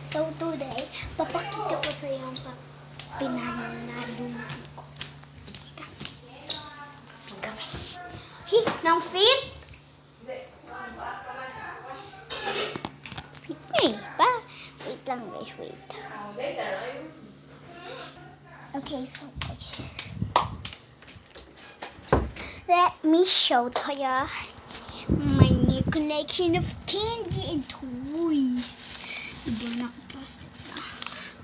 So today, papakita ko sa iyo ang pinananalunan ko. Guys, hey, ng fit? Fit na eh, ba? Wait lang guys, wait. Okay, so guys, let me show to you my new collection of candy and toys. Ibang naka-plastic na.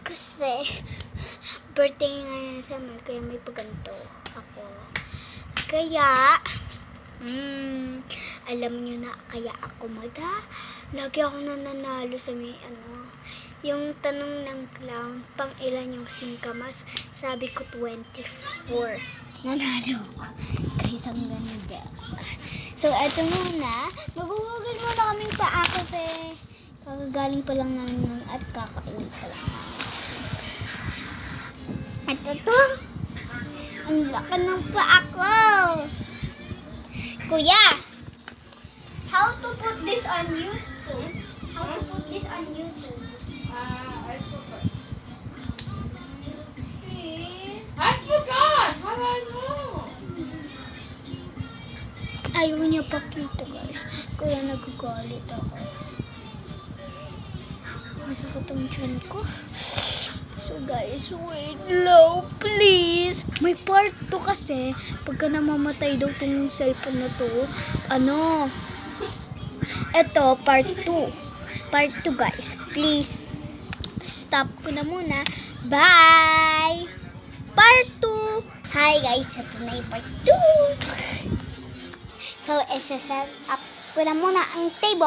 Kasi, birthday ngayon sa summer, kaya may paganto ako. Kaya, alam nyo na, kaya ako lagi ako nananalo sa may yung tanong ng clown, pang ilan yung singkamas? Sabi ko 24. Nanalo ko. Guys, ang ganda. So, eto muna. Maghuhugas muna kaming paa kasi kakagaling pa lang namin at kakain pa lang. At ito, ang laki ng paa ko. Kuya, how to put this on YouTube? How to put this on YouTube? I forgot. I forgot! How do I know? Ayaw niya pakita guys. Kaya nagagalit ako. Masakit ang tiyan ko. So guys, wait low please. May part 2 kasi. Pagka namamatay daw tong cellphone na to. Eto, part 2. Part 2 guys. Please. Stop ko na muna. Bye! Part 2. Hi guys, ito na yung part 2. So, isa-set up ko na muna ang table.